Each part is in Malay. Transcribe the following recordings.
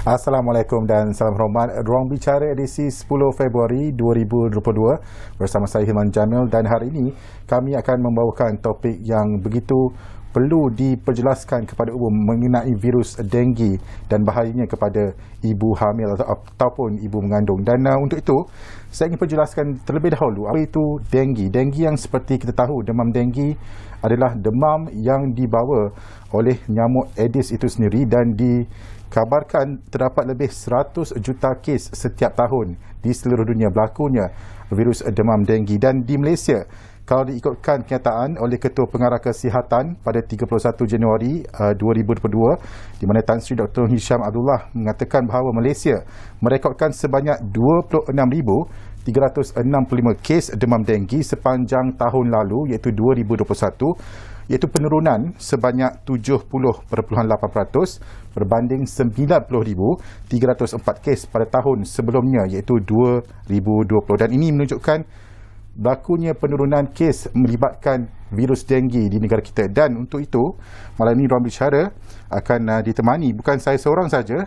Assalamualaikum dan salam hormat. Ruang Bicara edisi 10 Februari 2022 bersama saya Hilman Jamil, dan hari ini kami akan membawakan topik yang begitu perlu diperjelaskan kepada umum mengenai virus denggi dan bahayanya kepada ibu hamil ataupun ibu mengandung. Dan untuk itu saya ingin perjelaskan terlebih dahulu apa itu denggi. Denggi yang seperti kita tahu, demam denggi adalah demam yang dibawa oleh nyamuk Aedes itu sendiri, dan dikabarkan terdapat lebih 100 juta kes setiap tahun di seluruh dunia berlakunya virus demam denggi. Dan di Malaysia, kalau diikutkan kenyataan oleh Ketua Pengarah Kesihatan pada 31 Januari 2022, di mana Tan Sri Dr. Hisham Abdullah mengatakan bahawa Malaysia merekodkan sebanyak 26,365 kes demam denggi sepanjang tahun lalu, iaitu 2021, iaitu penurunan sebanyak 70.8% berbanding 90,304 kes pada tahun sebelumnya, iaitu 2020. Dan ini menunjukkan berlakunya penurunan kes melibatkan virus denggi di negara kita. Dan untuk itu, malam ini Ruang Bicara akan ditemani, bukan saya seorang saja,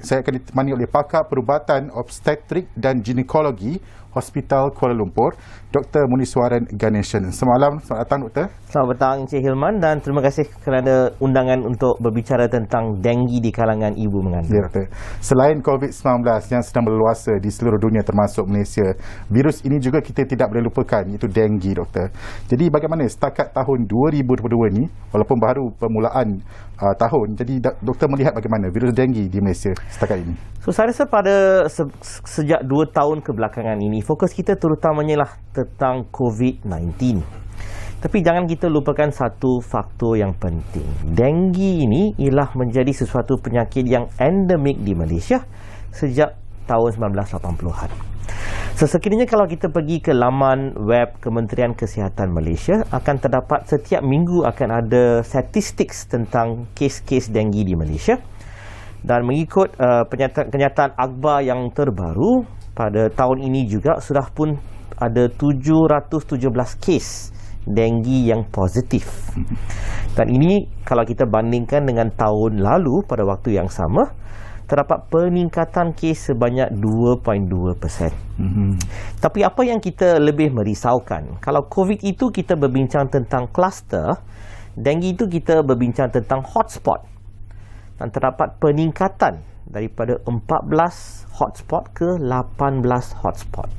saya akan ditemani oleh pakar perubatan obstetrik dan ginekologi Hospital Kuala Lumpur, Dr. Muniswaran Ganeshan. Selamat datang, Doktor. Selamat petang, Encik Hilman, dan terima kasih kerana undangan untuk berbicara tentang denggi di kalangan ibu mengandung. Ya, Doktor. Selain COVID-19 yang sedang berluasa di seluruh dunia termasuk Malaysia, virus ini juga kita tidak boleh lupakan, iaitu denggi, Doktor. Jadi bagaimana setakat tahun 2022 ini, walaupun baru permulaan tahun, jadi Doktor melihat bagaimana virus denggi di Malaysia setakat ini? So, saya rasa pada sejak 2 tahun kebelakangan ini, fokus kita terutamanya lah tentang COVID-19. Tapi jangan kita lupakan satu faktor yang penting. Denggi ini ialah menjadi sesuatu penyakit yang endemik di Malaysia sejak tahun 1980-an. Sekiranya kalau kita pergi ke laman web Kementerian Kesihatan Malaysia, akan terdapat setiap minggu akan ada statistik tentang kes-kes denggi di Malaysia. Dan mengikut kenyataan akhbar yang terbaru, pada tahun ini juga sudah pun ada 717 kes denggi yang positif. Dan ini kalau kita bandingkan dengan tahun lalu pada waktu yang sama, terdapat peningkatan kes sebanyak 2.2%. Tapi apa yang kita lebih merisaukan, kalau COVID itu kita berbincang tentang kluster, denggi itu kita berbincang tentang hotspot. Dan terdapat peningkatan daripada 14 hotspot ke 18 hotspot.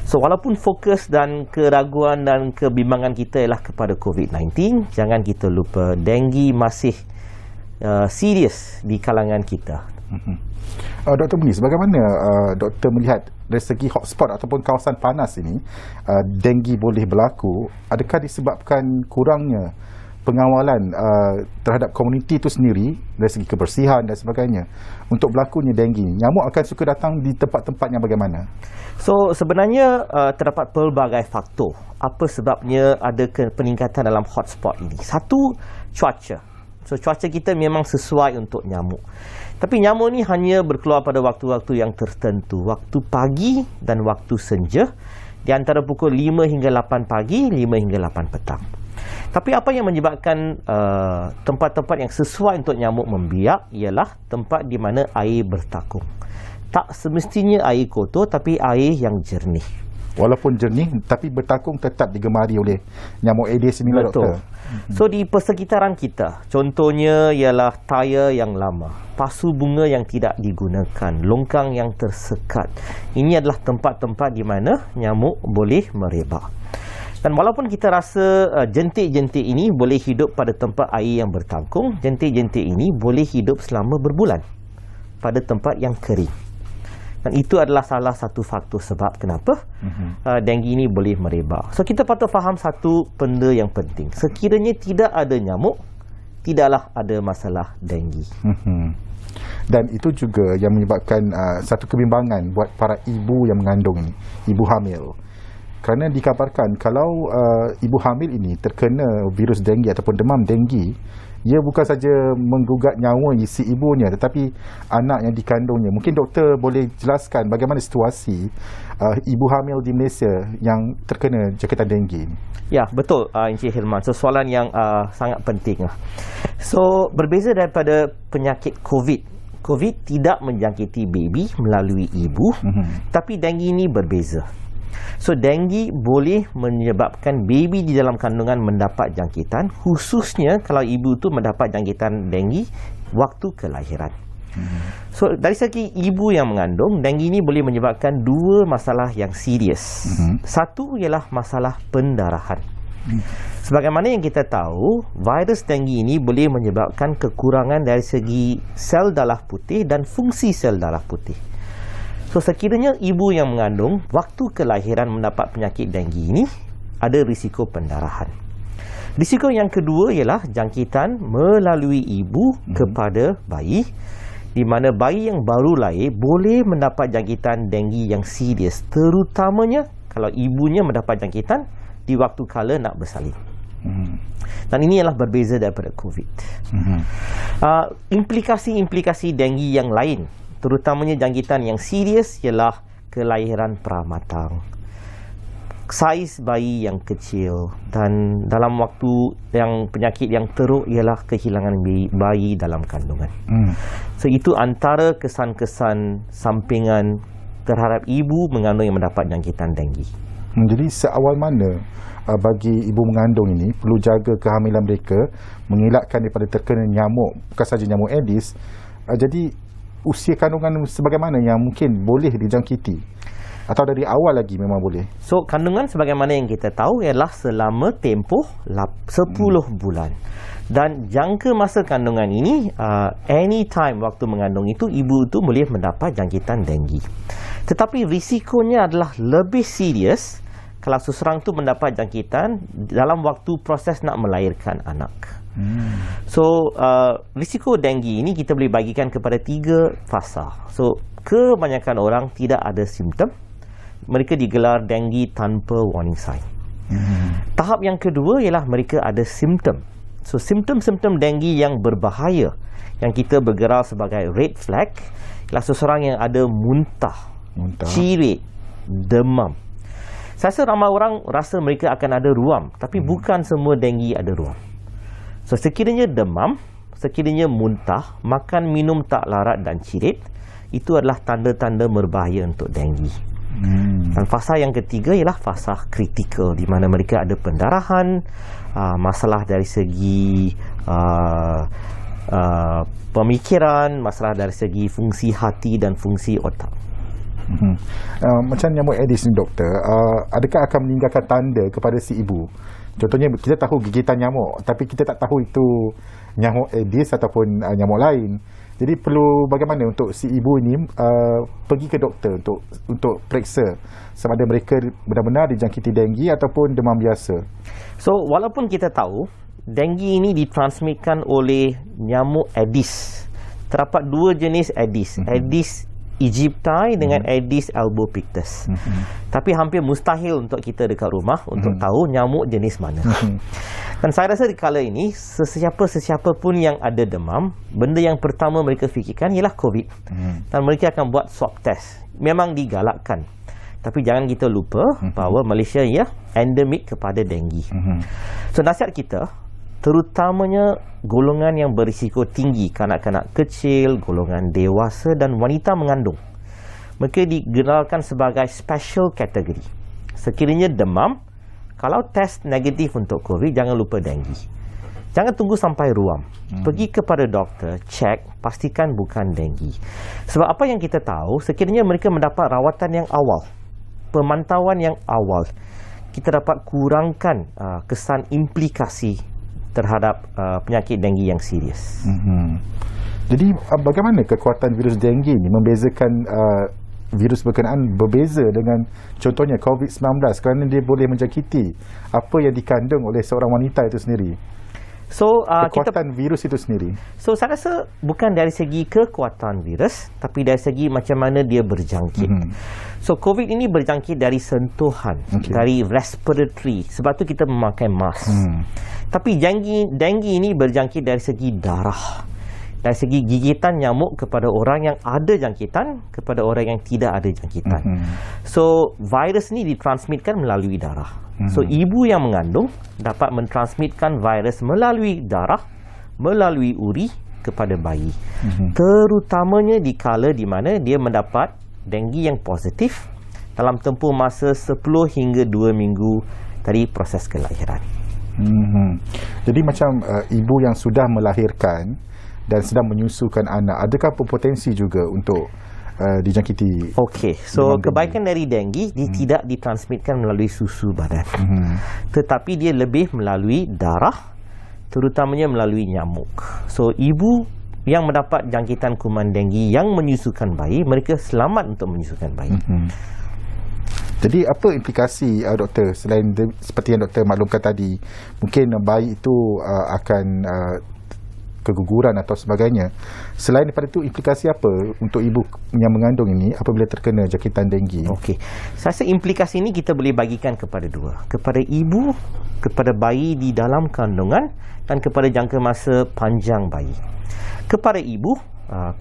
So walaupun fokus dan keraguan dan kebimbangan kita ialah kepada COVID-19, jangan kita lupa denggi masih serius di kalangan kita. Dr. Munis, bagaimana Doktor melihat dari segi hotspot ataupun kawasan panas ini, denggi boleh berlaku? Adakah disebabkan kurangnya pengawalan terhadap komuniti itu sendiri dari segi kebersihan dan sebagainya untuk berlakunya denggi? Nyamuk akan suka datang di tempat-tempat yang bagaimana? So sebenarnya terdapat pelbagai faktor apa sebabnya ada peningkatan dalam hotspot ini. Satu, cuaca. So cuaca kita memang sesuai untuk nyamuk. Tapi nyamuk ni hanya berkeluar pada waktu-waktu yang tertentu, waktu pagi dan waktu senja, di antara pukul 5 hingga 8 pagi, 5 hingga 8 petang. Tapi apa yang menyebabkan tempat-tempat yang sesuai untuk nyamuk membiak ialah tempat di mana air bertakung. Tak semestinya air kotor, tapi air yang jernih. Walaupun jernih, tapi bertakung tetap digemari oleh nyamuk Aedes ini, Doktor. So di persekitaran kita, contohnya ialah tayar yang lama, pasu bunga yang tidak digunakan, longkang yang tersekat. Ini adalah tempat-tempat di mana nyamuk boleh merebak. Dan walaupun kita rasa jentik-jentik ini boleh hidup pada tempat air yang bertakung, jentik-jentik ini boleh hidup selama berbulan pada tempat yang kering. Dan itu adalah salah satu faktor sebab kenapa denggi ini boleh merebak. So kita patut faham satu benda yang penting. Sekiranya tidak ada nyamuk, tidaklah ada masalah denggi. Dan itu juga yang menyebabkan satu kebimbangan buat para ibu yang mengandung ini, ibu hamil. Kerana dikabarkan kalau ibu hamil ini terkena virus denggi ataupun demam denggi, ia bukan saja menggugat nyawa si ibunya tetapi anak yang dikandungnya. Mungkin doktor boleh jelaskan bagaimana situasi ibu hamil di Malaysia yang terkena jangkitan denggi ini? Ya, betul Encik Hilman. So, soalan yang sangat penting. So, berbeza daripada penyakit COVID. COVID tidak menjangkiti baby melalui ibu, tapi dengue ini berbeza. So, dengue boleh menyebabkan baby di dalam kandungan mendapat jangkitan, khususnya kalau ibu tu mendapat jangkitan dengue waktu kelahiran. So, dari segi ibu yang mengandung, dengue ini boleh menyebabkan dua masalah yang serius. Satu ialah masalah pendarahan. Sebagaimana yang kita tahu, virus dengue ini boleh menyebabkan kekurangan dari segi sel darah putih dan fungsi sel darah putih. So, sekiranya ibu yang mengandung waktu kelahiran mendapat penyakit dengue ini, ada risiko pendarahan. Risiko yang kedua ialah jangkitan melalui ibu kepada bayi, di mana bayi yang baru lahir boleh mendapat jangkitan dengue yang serius, terutamanya kalau ibunya mendapat jangkitan di waktu kala nak bersalin. Dan ini ialah berbeza daripada COVID. Implikasi-implikasi dengue yang lain, terutamanya jangkitan yang serius, ialah kelahiran pramatang, saiz bayi yang kecil, dan dalam waktu yang penyakit yang teruk ialah kehilangan bayi dalam kandungan. So, itu antara kesan-kesan sampingan terhadap ibu mengandung yang mendapat jangkitan dengue. Jadi seawal mana bagi ibu mengandung ini perlu jaga kehamilan mereka, mengelakkan daripada terkena nyamuk, bukan saja nyamuk Aedes. Jadi usia kandungan sebagaimana yang mungkin boleh dijangkiti, atau dari awal lagi memang boleh? So, kandungan sebagaimana yang kita tahu ialah selama tempoh 10 bulan. Dan jangka masa kandungan ini, anytime waktu mengandung itu, ibu itu boleh mendapat jangkitan dengue. Tetapi risikonya adalah lebih serius kalau seseorang tu mendapat jangkitan dalam waktu proses nak melahirkan anak. So, risiko dengue ini kita boleh bagikan kepada 3 fasa. So, kebanyakan orang tidak ada simptom. Mereka digelar dengue tanpa warning sign. Tahap yang kedua ialah mereka ada simptom. So, simptom-simptom dengue yang berbahaya, yang kita bergelar sebagai red flag, ialah seseorang yang ada muntah, cirit, demam. Saya rasa ramai orang rasa mereka akan ada ruam, tapi bukan semua dengue ada ruam. So, sekiranya demam, sekiranya muntah, makan minum tak larat dan cirit, itu adalah tanda-tanda berbahaya untuk dengue. Dan fasa yang ketiga ialah fasa kritikal, di mana mereka ada pendarahan, masalah dari segi pemikiran, masalah dari segi fungsi hati dan fungsi otak. Macam nyamuk Aedes ni, doktor, adakah akan meninggalkan tanda kepada si ibu? Contohnya kita tahu gigitan nyamuk, tapi kita tak tahu itu nyamuk Aedes ataupun nyamuk lain. Jadi perlu bagaimana untuk si ibu ini pergi ke doktor untuk periksa sama ada mereka benar-benar dijangkiti dengue ataupun demam biasa. So, walaupun kita tahu dengue ini ditransmitkan oleh nyamuk Aedes, terdapat 2 jenis Aedes, Aedes aegypti dengan Aedes albopictus. Tapi hampir mustahil untuk kita dekat rumah untuk tahu nyamuk jenis mana. Dan saya rasa di kala ini, sesiapa pun yang ada demam, benda yang pertama mereka fikirkan ialah COVID. Dan mereka akan buat swab test. Memang digalakkan. Tapi jangan kita lupa bahawa Malaysia ia endemik kepada dengue. So, nasihat kita, terutamanya golongan yang berisiko tinggi, kanak-kanak kecil, golongan dewasa dan wanita mengandung, mereka digelarkan sebagai special category. Sekiranya demam, kalau test negatif untuk COVID, jangan lupa dengue. Jangan tunggu sampai ruam. Pergi kepada doktor, cek, pastikan bukan dengue. Sebab apa yang kita tahu, sekiranya mereka mendapat rawatan yang awal, pemantauan yang awal, kita dapat kurangkan kesan implikasi terhadap penyakit dengue yang serius. Jadi bagaimana kekuatan virus dengue ini membezakan virus berkenaan berbeza dengan contohnya COVID-19, kerana dia boleh menjangkiti apa yang dikandung oleh seorang wanita itu sendiri? So, kekuatan virus itu sendiri. So, saya rasa bukan dari segi kekuatan virus, tapi dari segi macam mana dia berjangkit. So, COVID ini berjangkit dari sentuhan, dari respiratory. Sebab tu kita memakai mask. Tapi dengue ini berjangkit dari segi darah, dari segi gigitan nyamuk kepada orang yang ada jangkitan kepada orang yang tidak ada jangkitan. So, virus ni ditransmitkan melalui darah. So, ibu yang mengandung dapat mentransmitkan virus melalui darah, melalui uri kepada bayi. Terutamanya di kala di mana dia mendapat denggi yang positif dalam tempoh masa 10 hingga 2 minggu dari proses kelahiran. Jadi macam ibu yang sudah melahirkan dan sedang menyusukan anak, adakah berpotensi juga untuk dijangkiti? Okey, so kebaikan dari denggi dia tidak ditransmitkan melalui susu badan. Tetapi dia lebih melalui darah, terutamanya melalui nyamuk. So ibu yang mendapat jangkitan kuman denggi yang menyusukan bayi, mereka selamat untuk menyusukan bayi. Jadi apa implikasi doktor, selain seperti yang doktor maklumkan tadi, mungkin bayi itu akan keguguran atau sebagainya. Selain daripada itu, implikasi apa untuk ibu yang mengandung ini apabila terkena jangkitan denggi? Okey, saya rasa implikasi ini kita boleh bagikan kepada dua, kepada ibu, kepada bayi di dalam kandungan dan kepada jangka masa panjang bayi. Kepada ibu,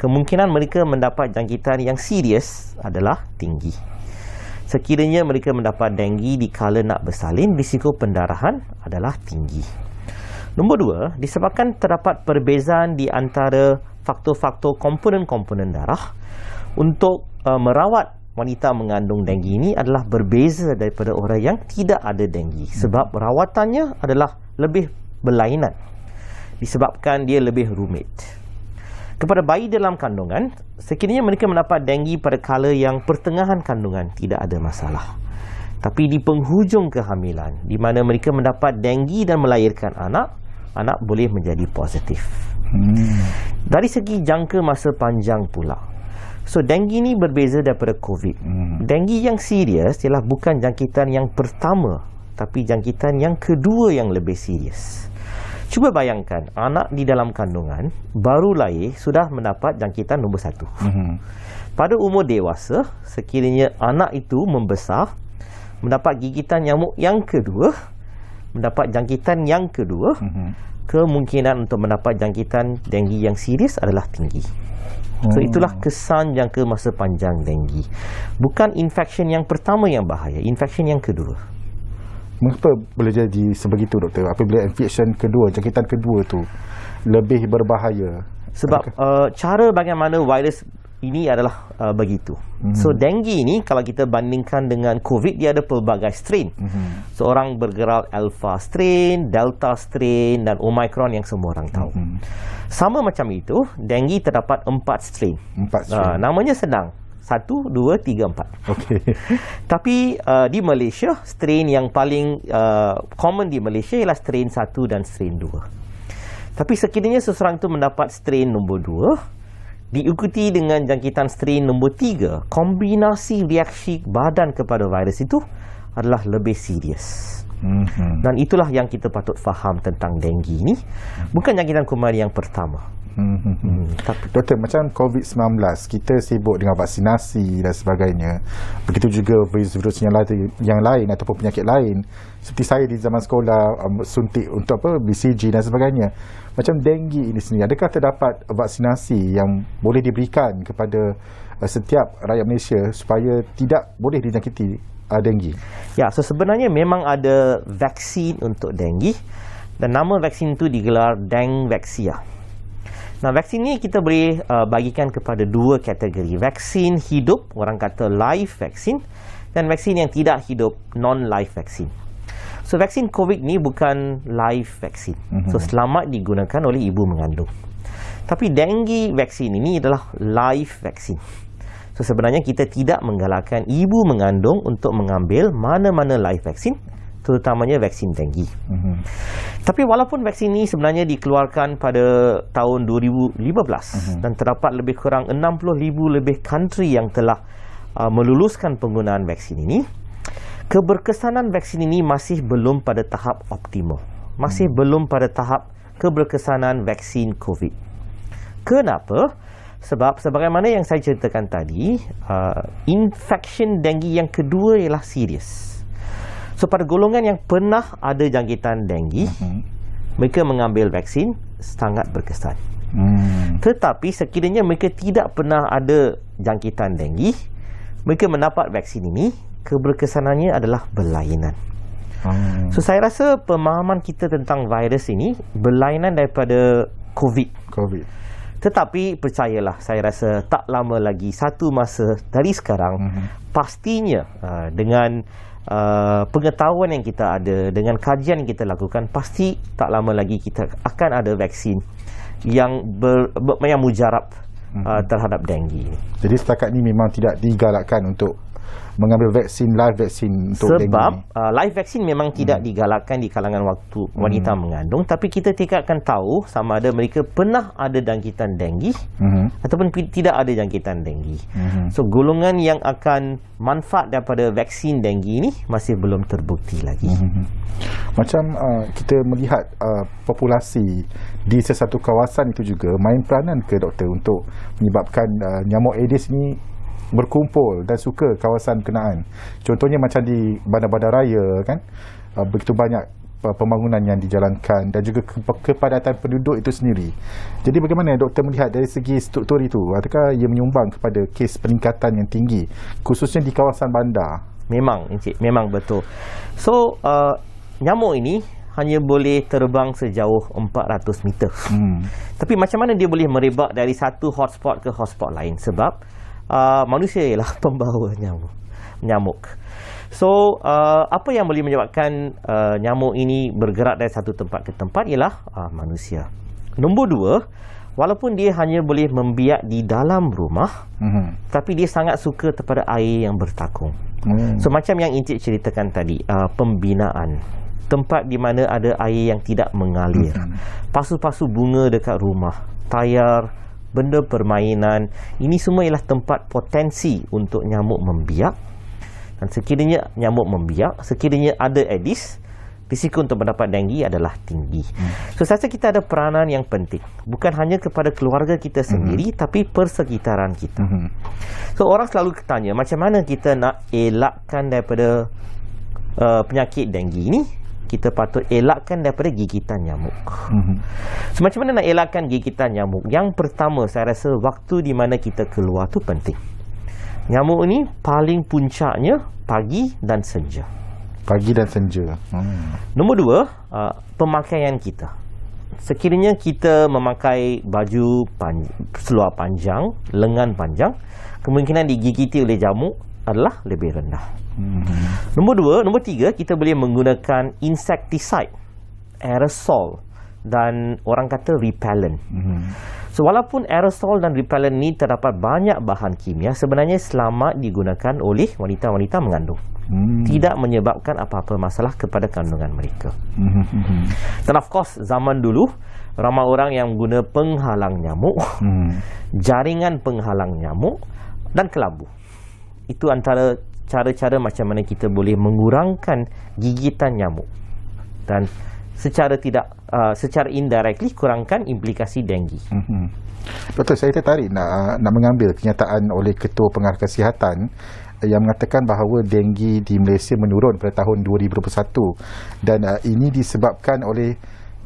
kemungkinan mereka mendapat jangkitan yang serius adalah tinggi. Sekiranya mereka mendapat denggi di kala nak bersalin, risiko pendarahan adalah tinggi. Nombor dua, disebabkan terdapat perbezaan di antara faktor-faktor komponen-komponen darah, untuk merawat wanita mengandung denggi ini adalah berbeza daripada orang yang tidak ada denggi. Sebab rawatannya adalah lebih berlainan, disebabkan dia lebih rumit. Kepada bayi dalam kandungan, sekiranya mereka mendapat denggi pada kala yang pertengahan kandungan, tidak ada masalah. Tapi di penghujung kehamilan, di mana mereka mendapat denggi dan melahirkan anak, anak boleh menjadi positif. Dari segi jangka masa panjang pula, so denggi ni berbeza daripada COVID. Denggi yang serius ialah bukan jangkitan yang pertama, tapi jangkitan yang kedua yang lebih serius. Cuba bayangkan, anak di dalam kandungan baru lahir sudah mendapat jangkitan nombor 1. Pada umur dewasa, sekiranya anak itu membesar, mendapat gigitan nyamuk yang kedua, mendapat jangkitan yang kedua, kemungkinan untuk mendapat jangkitan denggi yang serius adalah tinggi. So itulah kesan jangka masa panjang denggi. Bukan infection yang pertama yang bahaya, infection yang kedua. Mengapa boleh jadi sebegitu doktor? Apabila infection kedua, jangkitan kedua tu lebih berbahaya? Sebab cara bagaimana virus ini adalah begitu. So denggi ini kalau kita bandingkan dengan COVID, dia ada pelbagai strain. So orang bergerak alpha strain, delta strain dan omicron yang semua orang tahu. Sama macam itu, denggi terdapat 4 strain. 4 strain. Namanya senang. 1, 2, 3, 4. Okey. Tapi di Malaysia, strain yang paling common di Malaysia ialah strain 1 dan strain 2. Tapi sekiranya seseorang itu mendapat strain nombor 2, diikuti dengan jangkitan strain nombor 3, kombinasi reaksi badan kepada virus itu adalah lebih serius. Dan itulah yang kita patut faham tentang denggi ini. Bukan jangkitan kuman yang pertama. Doktor, macam COVID-19, kita sibuk dengan vaksinasi dan sebagainya. Begitu juga virus-virus yang lain ataupun penyakit lain. Seperti saya di zaman sekolah, suntik untuk BCG dan sebagainya. Macam denggi ini sendiri, adakah terdapat vaksinasi yang boleh diberikan kepada setiap rakyat Malaysia supaya tidak boleh dijangkiti denggi? Ya, so sebenarnya memang ada vaksin untuk denggi, dan nama vaksin itu digelar Dengvaxia. Nah, vaksin ni kita boleh bagikan kepada 2 kategori. Vaksin hidup, orang kata live vaksin, dan vaksin yang tidak hidup, non-live vaksin. So, vaksin COVID ni bukan live vaksin. So, selamat digunakan oleh ibu mengandung. Tapi denggi vaksin ini adalah live vaksin. So, sebenarnya kita tidak menggalakkan ibu mengandung untuk mengambil mana-mana live vaksin, terutamanya vaksin denggi. Tapi walaupun vaksin ini sebenarnya dikeluarkan pada tahun 2015 dan terdapat lebih kurang 60,000 lebih country yang telah meluluskan penggunaan vaksin ini, keberkesanan vaksin ini masih belum pada tahap optimal. Masih belum pada tahap keberkesanan vaksin COVID. Kenapa? Sebab sebagaimana yang saya ceritakan tadi, infection denggi yang kedua ialah serius. So pada golongan yang pernah ada jangkitan denggi, mereka mengambil vaksin sangat berkesan. Tetapi sekiranya mereka tidak pernah ada jangkitan denggi, mereka mendapat vaksin ini, keberkesanannya adalah berlainan. So saya rasa pemahaman kita tentang virus ini berlainan daripada COVID. Tetapi percayalah, saya rasa tak lama lagi, satu masa dari sekarang, pastinya dengan pengetahuan yang kita ada, dengan kajian yang kita lakukan, pasti tak lama lagi kita akan ada vaksin yang yang mujarab terhadap denggi. Jadi setakat ni memang tidak digalakkan untuk mengambil live vaksin untuk dengue. Sebab live vaksin memang tidak digalakkan di kalangan wanita mengandung, tapi kita tidak akan tahu sama ada mereka pernah ada jangkitan denggi ataupun tidak ada jangkitan denggi. So golongan yang akan manfaat daripada vaksin denggi ini masih belum terbukti lagi. Macam kita melihat populasi di sesuatu kawasan itu juga main peranan ke doktor untuk menyebabkan nyamuk Aedes ni berkumpul dan suka kawasan berkenaan. Contohnya macam di bandar-bandar raya kan, begitu banyak pembangunan yang dijalankan dan juga kepadatan penduduk itu sendiri. Jadi bagaimana doktor melihat dari segi struktur itu? Adakah ia menyumbang kepada kes peningkatan yang tinggi khususnya di kawasan bandar? Memang Encik, memang betul. So nyamuk ini hanya boleh terbang sejauh 400 meter. Tapi macam mana dia boleh merebak dari satu hotspot ke hotspot lain? Sebab manusia ialah pembawa nyamuk. So apa yang boleh menyebabkan nyamuk ini bergerak dari satu tempat ke tempat ialah manusia. Nombor dua, walaupun dia hanya boleh membiak di dalam rumah, tapi dia sangat suka kepada air yang bertakung. So macam yang Encik ceritakan tadi, pembinaan tempat di mana ada air yang tidak mengalir, pasu-pasu bunga dekat rumah, tayar, benda permainan, ini semua ialah tempat potensi untuk nyamuk membiak. Dan sekiranya nyamuk membiak, sekiranya ada Aedes, risiko untuk mendapat denggi adalah tinggi. So saya rasa kita ada peranan yang penting, bukan hanya kepada keluarga kita sendiri, tapi persekitaran kita. So orang selalu tanya, macam mana kita nak elakkan daripada penyakit denggi ini? Kita patut elakkan daripada gigitan nyamuk. So macam mana nak elakkan gigitan nyamuk? Yang pertama, saya rasa waktu di mana kita keluar tu penting. Nyamuk ni paling puncaknya pagi dan senja. Pagi dan senja. Nombor dua, pemakaian kita. Sekiranya kita memakai baju seluar panjang, lengan panjang, kemungkinan digigiti oleh nyamuk adalah lebih rendah. Nombor tiga, kita boleh menggunakan insecticide, aerosol dan orang kata repellent. So walaupun aerosol dan repellent ni terdapat banyak bahan kimia, sebenarnya selamat digunakan oleh wanita-wanita mengandung. Tidak menyebabkan apa-apa masalah kepada kandungan mereka. Dan of course zaman dulu ramai orang yang guna penghalang nyamuk, jaringan penghalang nyamuk dan kelambu. Itu antara cara-cara macam mana kita boleh mengurangkan gigitan nyamuk dan secara indirectly kurangkan implikasi denggi. Doktor, saya tertarik nak mengambil kenyataan oleh Ketua Pengarah Kesihatan yang mengatakan bahawa denggi di Malaysia menurun pada tahun 2021 dan ini disebabkan oleh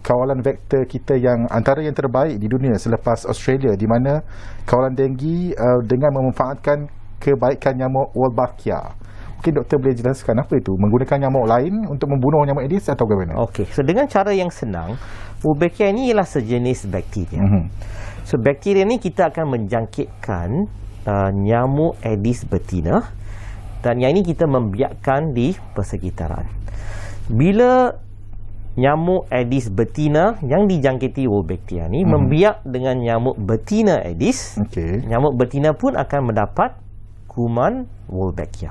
kawalan vektor kita yang antara yang terbaik di dunia selepas Australia, di mana kawalan denggi dengan memanfaatkan kebaikan nyamuk Wolbachia. Mungkin doktor boleh jelaskan apa itu? Menggunakan nyamuk lain untuk membunuh nyamuk Aedes atau bagaimana? Okey, so dengan cara yang senang, Wolbachia ini ialah sejenis bakteria. So bakteria ni kita akan menjangkitkan nyamuk Aedes betina dan yang ini kita membiakkan di persekitaran. Bila nyamuk Aedes betina yang dijangkiti Wolbachia ni membiak dengan nyamuk betina Aedes, nyamuk betina pun akan mendapat kuman Wolbachia.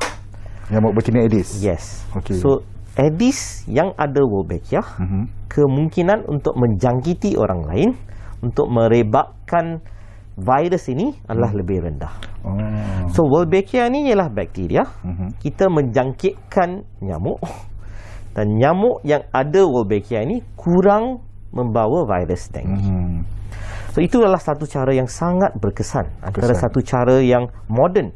Nyamuk betina Aedes? Yes. So Aedes yang ada Wolbachia, kemungkinan untuk menjangkiti orang lain, untuk merebakkan virus ini adalah lebih rendah. So Wolbachia ni ialah bakteria. Kita menjangkitkan nyamuk dan nyamuk yang ada Wolbachia ini kurang membawa virus denggi. So itu adalah satu cara yang sangat berkesan. Antara satu cara yang moden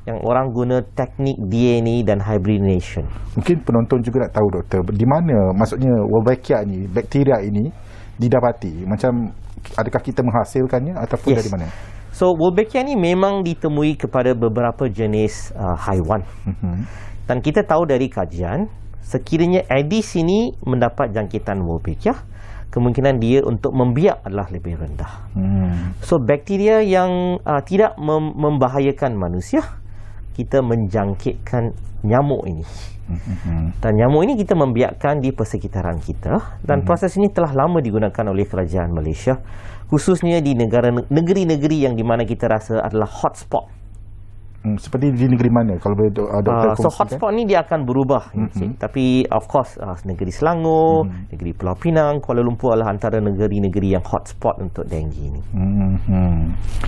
yang orang guna teknik DNA dan hybridination. Mungkin penonton juga nak tahu doktor, di mana maksudnya Wolbachia ni, bakteria ini didapati? Macam adakah kita menghasilkannya ataupun dari mana? So Wolbachia ni memang ditemui kepada beberapa jenis haiwan. Dan kita tahu dari kajian, sekiranya Aedes ini mendapat jangkitan Wolbachia, kemungkinan dia untuk membiak adalah lebih rendah. So bakteria yang tidak membahayakan manusia, kita menjangkitkan nyamuk ini. Dan nyamuk ini kita membiakkan di persekitaran kita, dan proses ini telah lama digunakan oleh kerajaan Malaysia, khususnya di negeri-negeri yang di mana kita rasa adalah hotspot. Seperti di negeri mana kalau boleh doktor So kongsikan? hotspot ni dia akan berubah, tapi of course negeri Selangor, negeri Pulau Pinang, Kuala Lumpur adalah antara negeri-negeri yang hotspot untuk denggi ini.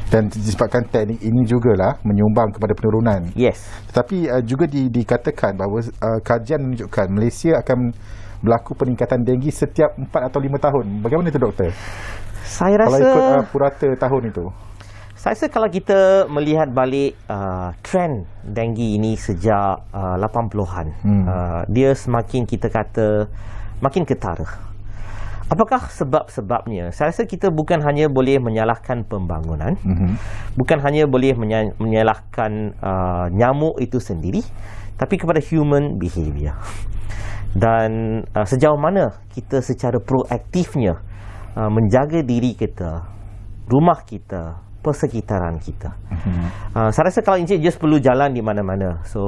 Dan disebabkan teknik ini jugalah menyumbang kepada penurunan. Yes. Tetapi juga dikatakan bahawa kajian menunjukkan Malaysia akan berlaku peningkatan denggi setiap 4 atau 5 tahun. Bagaimana itu doktor? Saya Kalau rasa ikut purata tahun itu. Saya rasa kalau kita melihat balik trend denggi ini sejak 80-an, dia semakin, kita kata, makin ketara. Apakah sebab-sebabnya? Saya rasa kita bukan hanya boleh menyalahkan pembangunan, bukan hanya boleh menyalahkan nyamuk itu sendiri, tapi kepada human behavior. Dan sejauh mana kita secara proaktifnya menjaga diri kita, rumah kita, persekitaran kita. Saya rasa kalau Encik just perlu jalan di mana-mana. So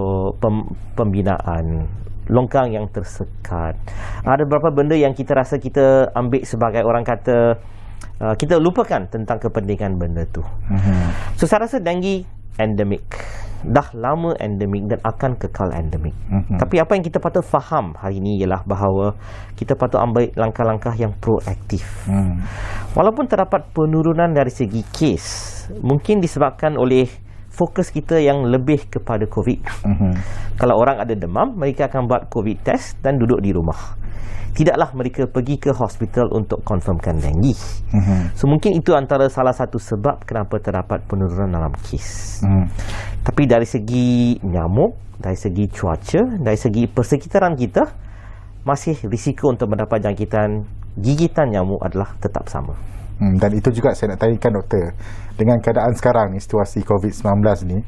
pembinaan, longkang yang tersekat, ada beberapa benda yang kita rasa kita ambil sebagai, orang kata, kita lupakan tentang kepentingan benda tu. So saya rasa denggi endemik, dah lama endemik dan akan kekal endemik. Tapi apa yang kita patut faham hari ini ialah bahawa kita patut ambil langkah-langkah yang proaktif. Walaupun terdapat penurunan dari segi kes, mungkin disebabkan oleh fokus kita yang lebih kepada COVID. Kalau orang ada demam, mereka akan buat COVID test dan duduk di rumah. Tidaklah mereka pergi ke hospital untuk confirmkan denggi. So mungkin itu antara salah satu sebab kenapa terdapat penurunan dalam kes. Tapi dari segi nyamuk, dari segi cuaca, dari segi persekitaran kita, masih risiko untuk mendapat gigitan nyamuk adalah tetap sama. Dan itu juga saya nak tanyakan doktor, dengan keadaan sekarang ni, situasi COVID-19 ni,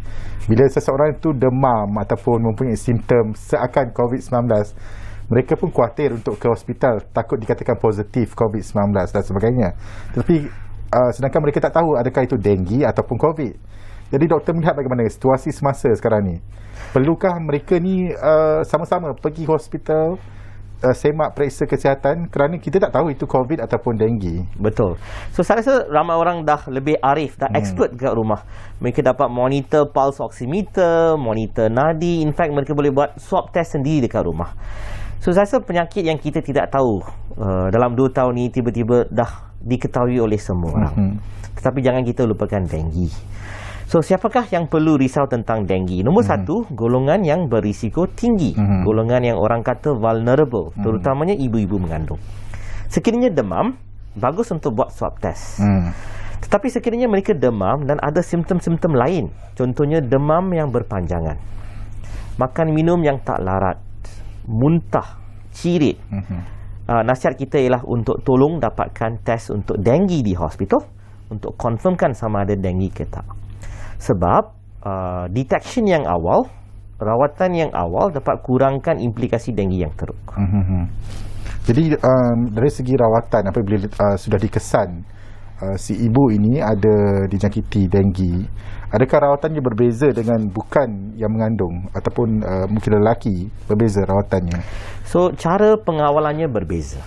bila seseorang itu demam ataupun mempunyai simptom seakan COVID-19, mereka pun khawatir untuk ke hospital, takut dikatakan positif COVID-19 dan sebagainya. Tetapi sedangkan mereka tak tahu adakah itu denggi ataupun COVID. Jadi doktor melihat bagaimana situasi semasa sekarang ni. Perlukah mereka ni sama-sama pergi hospital, semak periksa kesihatan, kerana kita tak tahu itu COVID ataupun denggi. Betul. So saya rasa ramai orang dah lebih arif, dah expert kat rumah. Mereka dapat monitor pulse oximeter, monitor nadi. In fact mereka boleh buat swab test sendiri dekat rumah. So saya rasa penyakit yang kita tidak tahu dalam 2 tahun ni tiba-tiba dah diketahui oleh semua orang. Tetapi jangan kita lupakan denggi. So siapakah yang perlu risau tentang denggi? Nombor satu, golongan yang berisiko tinggi, golongan yang orang kata vulnerable, terutamanya ibu-ibu mengandung. Sekiranya demam, bagus untuk buat swab test. Tetapi sekiranya mereka demam dan ada simptom-simptom lain, contohnya demam yang berpanjangan, makan minum yang tak larat, muntah, cirit, nasihat kita ialah untuk tolong dapatkan test untuk denggi di hospital untuk confirmkan sama ada denggi ke tak. Sebab detection yang awal, rawatan yang awal dapat kurangkan implikasi denggi yang teruk. Jadi dari segi rawatan, apabila sudah dikesan si ibu ini ada dijangkiti denggi, adakah rawatannya berbeza dengan bukan yang mengandung ataupun mungkin lelaki, berbeza rawatannya? So cara pengawalannya berbeza.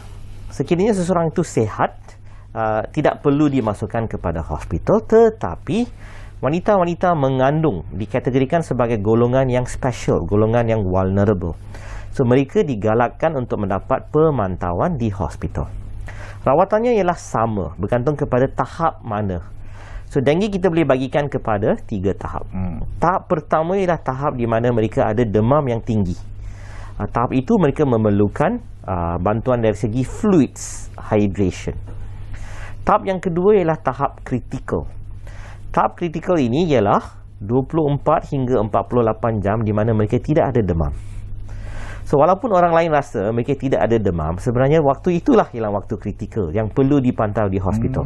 Sekiranya seseorang itu sihat, tidak perlu dimasukkan kepada hospital, tetapi wanita-wanita mengandung dikategorikan sebagai golongan yang special, golongan yang vulnerable. So mereka digalakkan untuk mendapat pemantauan di hospital. Rawatannya ialah sama, bergantung kepada tahap mana. So denggi kita boleh bagikan kepada 3 tahap. Tahap pertama ialah tahap di mana mereka ada demam yang tinggi. Tahap itu mereka memerlukan bantuan dari segi fluids, hydration. Tahap yang kedua ialah tahap kritikal. Tahap kritikal ini ialah 24 hingga 48 jam di mana mereka tidak ada demam. So walaupun orang lain rasa mereka tidak ada demam, sebenarnya waktu itulah ialah waktu kritikal yang perlu dipantau di hospital.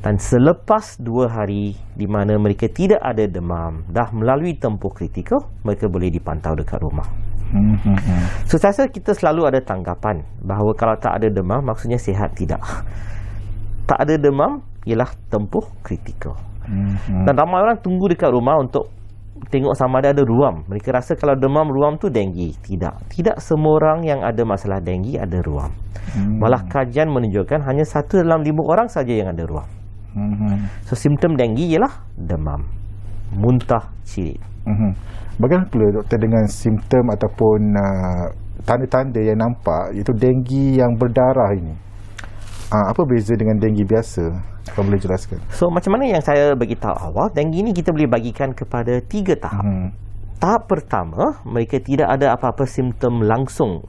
Dan selepas 2 hari di mana mereka tidak ada demam, dah melalui tempoh kritikal, mereka boleh dipantau dekat rumah. So saya rasa kita selalu ada tanggapan bahawa kalau tak ada demam maksudnya sihat. Tidak. Tak ada demam ialah tempoh kritikal. Dan ramai orang tunggu dekat rumah untuk tengok sama ada ruam. Mereka rasa kalau demam ruam tu denggi. Tidak semua orang yang ada masalah denggi ada ruam. Malah kajian menunjukkan hanya 1 dalam 5 orang saja yang ada ruam. So simptom denggi ialah demam, muntah, cirit. Bagaimana pula doktor dengan simptom ataupun tanda-tanda yang nampak iaitu denggi yang berdarah ini? Apa beza dengan denggi biasa? Kau boleh jelaskan? So macam mana yang saya beritahu awal, denggi ni kita boleh bagikan kepada 3 tahap. Tahap pertama, mereka tidak ada apa-apa simptom langsung.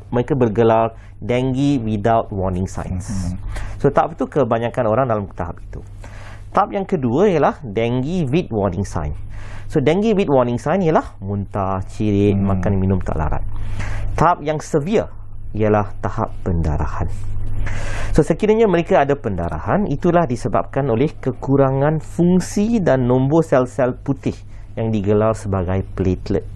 Mereka bergelar denggi without warning signs. So tahap itu kebanyakan orang dalam tahap itu. Tahap yang kedua ialah denggi with warning sign. So denggi with warning sign ialah muntah, cirit, makan minum tak larat. Tahap yang severe ialah tahap pendarahan. So sekiranya mereka ada pendarahan, itulah disebabkan oleh kekurangan fungsi dan nombor sel-sel putih yang digelar sebagai platelet.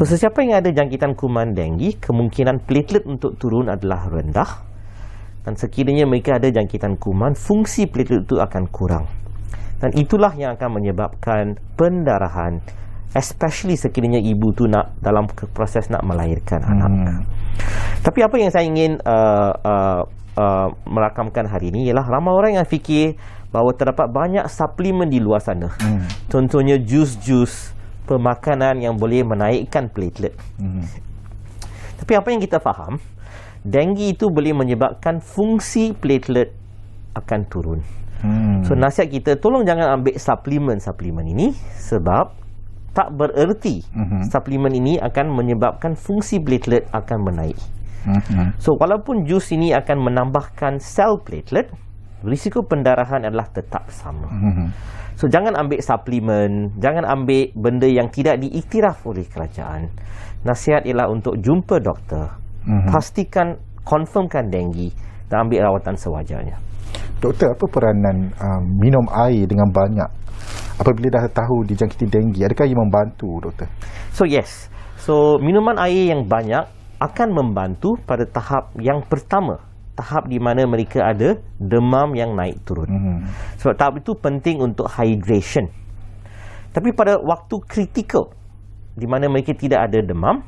So sesiapa yang ada jangkitan kuman denggi, kemungkinan platelet untuk turun adalah rendah. Dan sekiranya mereka ada jangkitan kuman, fungsi platelet itu akan kurang. Dan itulah yang akan menyebabkan pendarahan, especially sekiranya ibu tu nak dalam proses nak melahirkan anak. Tapi apa yang saya ingin merakamkan hari ini ialah ramai orang yang fikir bahawa terdapat banyak suplemen di luar sana. Contohnya jus-jus, pemakanan yang boleh menaikkan platelet. Tapi apa yang kita faham, denggi itu boleh menyebabkan fungsi platelet akan turun. So nasihat kita, tolong jangan ambil suplemen ini sebab tak bererti suplemen ini akan menyebabkan fungsi platelet akan menaik. So walaupun jus ini akan menambahkan sel platelet, risiko pendarahan adalah tetap sama. So jangan ambil suplemen, jangan ambil benda yang tidak diiktiraf oleh kerajaan. Nasihat ialah untuk jumpa doktor, pastikan, confirmkan denggi dan ambil rawatan sewajarnya. Doktor, apa peranan minum air dengan banyak apabila dah tahu dijangkiti denggi? Adakah ia membantu, doktor? So yes. So minuman air yang banyak akan membantu pada tahap yang pertama, tahap di mana mereka ada demam yang naik turun. Sebab tahap itu penting untuk hydration. Tapi pada waktu kritikal di mana mereka tidak ada demam,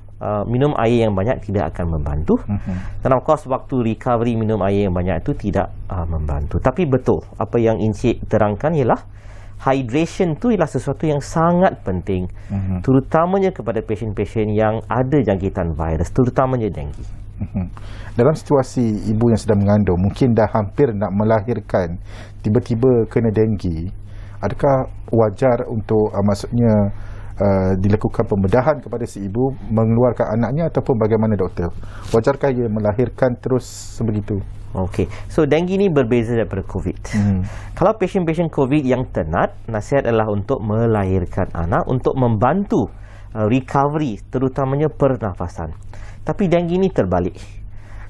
minum air yang banyak tidak akan membantu. Dan of course waktu recovery minum air yang banyak itu tidak membantu. Tapi betul, apa yang Encik terangkan ialah hydration tu ialah sesuatu yang sangat penting, terutamanya kepada pasien-pasien yang ada jangkitan virus, terutamanya denggi. Dalam situasi ibu yang sedang mengandung, mungkin dah hampir nak melahirkan, tiba-tiba kena denggi, adakah wajar untuk maksudnya dilakukan pembedahan kepada si ibu mengeluarkan anaknya ataupun bagaimana, doktor? Wajarkah ia melahirkan terus sebegitu? Okey. So denggi ni berbeza daripada COVID. Kalau pasien-pasien COVID yang tenat, nasihat adalah untuk melahirkan anak untuk membantu recovery, terutamanya pernafasan. Tapi denggi ni terbalik.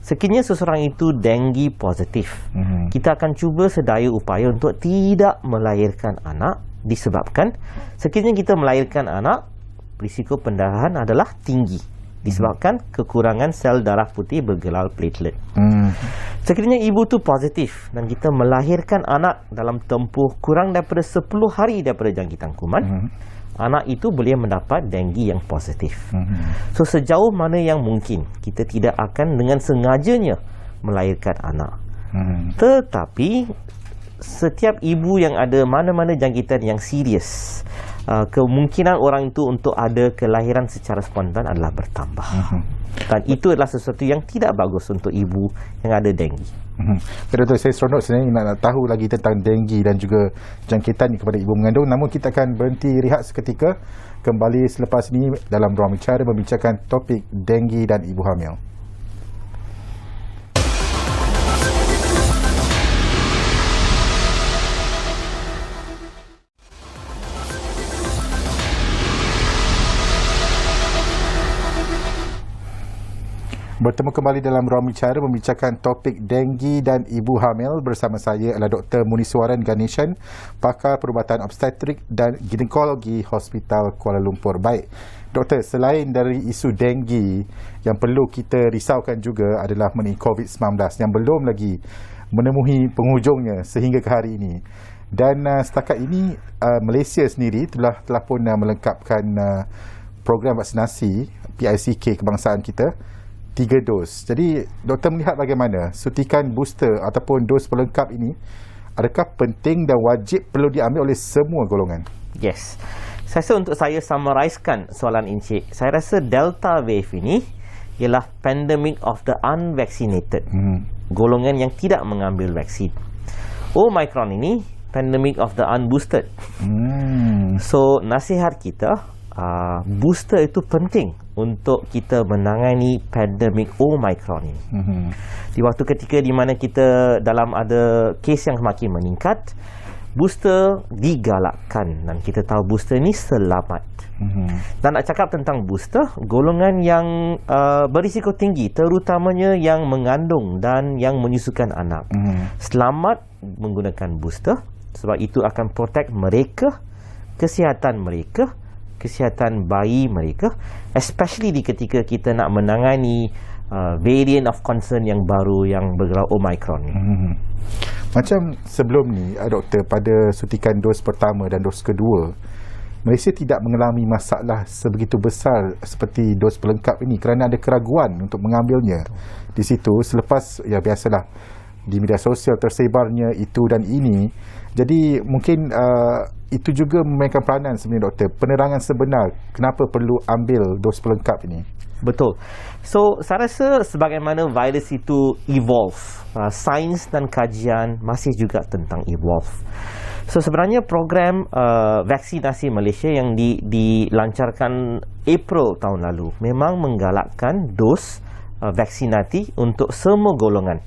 Sekiranya seseorang itu denggi positif, kita akan cuba sedaya upaya untuk tidak melahirkan anak, disebabkan sekiranya kita melahirkan anak, risiko pendarahan adalah tinggi disebabkan kekurangan sel darah putih bergelar platelet. Sekiranya ibu tu positif dan kita melahirkan anak dalam tempoh kurang daripada 10 hari daripada jangkitan kuman, anak itu boleh mendapat denggi yang positif. So sejauh mana yang mungkin kita tidak akan dengan sengajanya melahirkan anak. Tetapi setiap ibu yang ada mana-mana jangkitan yang serius, kemungkinan orang itu untuk ada kelahiran secara spontan adalah bertambah. Dan itu adalah sesuatu yang tidak bagus untuk ibu yang ada denggi. Doktor, saya seronok sebenarnya nak tahu lagi tentang denggi dan juga jangkitan kepada ibu mengandung. Namun kita akan berhenti rehat seketika. Kembali selepas ini dalam Ruang Bicara membincangkan topik denggi dan ibu hamil. Bertemu kembali dalam Ruang Bicara membicarakan topik denggi dan ibu hamil. Bersama saya adalah Dr. Muniswaran Ganeshan, pakar perubatan obstetrik dan ginekologi Hospital Kuala Lumpur. Baik, Doktor, selain dari isu denggi, yang perlu kita risaukan juga adalah mengenai COVID-19 yang belum lagi menemui penghujungnya sehingga ke hari ini. Dan setakat ini Malaysia sendiri telah pun melengkapkan program vaksinasi PICK kebangsaan kita 3 dos. Jadi doktor melihat bagaimana suntikan booster ataupun dos pelengkap ini, adakah penting dan wajib perlu diambil oleh semua golongan? Yes. Saya rasa untuk saya summarisekan soalan Encik, saya rasa Delta wave ini ialah pandemic of the unvaccinated. Golongan yang tidak mengambil vaksin. Omicron ini pandemic of the unboosted. So nasihat kita, booster itu penting untuk kita menangani pandemik Omicron ini. Di waktu ketika di mana kita dalam ada kes yang semakin meningkat, booster digalakkan dan kita tahu booster ini selamat. Dan nak cakap tentang booster, golongan yang berisiko tinggi, terutamanya yang mengandung dan yang menyusukan anak, selamat menggunakan booster sebab itu akan protect mereka, kesihatan mereka, kesihatan bayi mereka, especially di ketika kita nak menangani variant of concern yang baru yang bergerak Omicron ni. Macam sebelum ni, doktor, pada suntikan dos pertama dan dos kedua, Malaysia tidak mengalami masalah sebegitu besar seperti dos pelengkap ini kerana ada keraguan untuk mengambilnya. Di situ selepas, ya biasalah, di media sosial tersebarnya itu dan ini. Jadi mungkin itu juga memainkan peranan sebenarnya, doktor. Penerangan sebenar kenapa perlu ambil dos pelengkap ini. Betul. So saya rasa sebagaimana virus itu evolve, sains dan kajian masih juga tentang evolve. So sebenarnya program vaksinasi Malaysia yang dilancarkan April tahun lalu memang menggalakkan dos vaksinasi untuk semua golongan.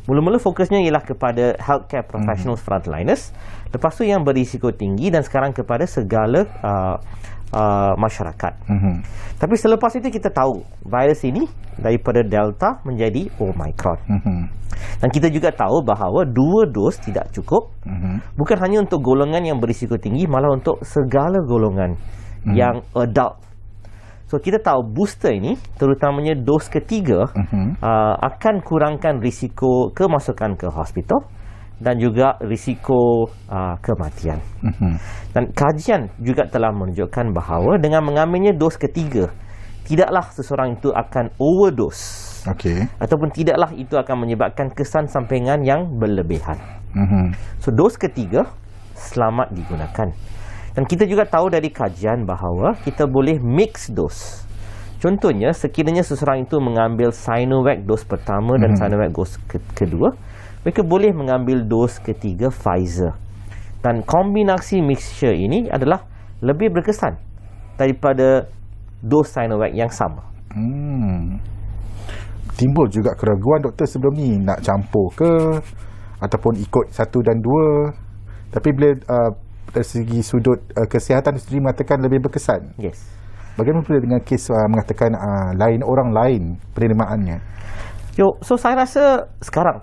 Mula-mula fokusnya ialah kepada healthcare professionals frontliners, lepas tu yang berisiko tinggi dan sekarang kepada segala masyarakat. Tapi selepas itu kita tahu virus ini daripada Delta menjadi Omicron. Dan kita juga tahu bahawa 2 dos tidak cukup, bukan hanya untuk golongan yang berisiko tinggi, malah untuk segala golongan yang adult. So kita tahu booster ini, terutamanya dos ketiga, akan kurangkan risiko kemasukan ke hospital dan juga risiko kematian. Dan kajian juga telah menunjukkan bahawa dengan mengambilnya dos ketiga, tidaklah seseorang itu akan overdose. Ataupun tidaklah itu akan menyebabkan kesan sampingan yang berlebihan. So dos ketiga selamat digunakan. Dan kita juga tahu dari kajian bahawa kita boleh mix dos. Contohnya, sekiranya seseorang itu mengambil Sinovac dos pertama dan Sinovac dos kedua, mereka boleh mengambil dos ketiga Pfizer. Dan kombinasi mixture ini adalah lebih berkesan daripada dos Sinovac yang sama. Timbul juga keraguan, doktor, sebelum ni nak campur ke ataupun ikut 1 dan 2. Tapi bila dari segi sudut kesihatan sendiri mengatakan lebih berkesan. Yes. Bagaimana pula dengan kes mengatakan lain orang lain penerimaannya? So saya rasa sekarang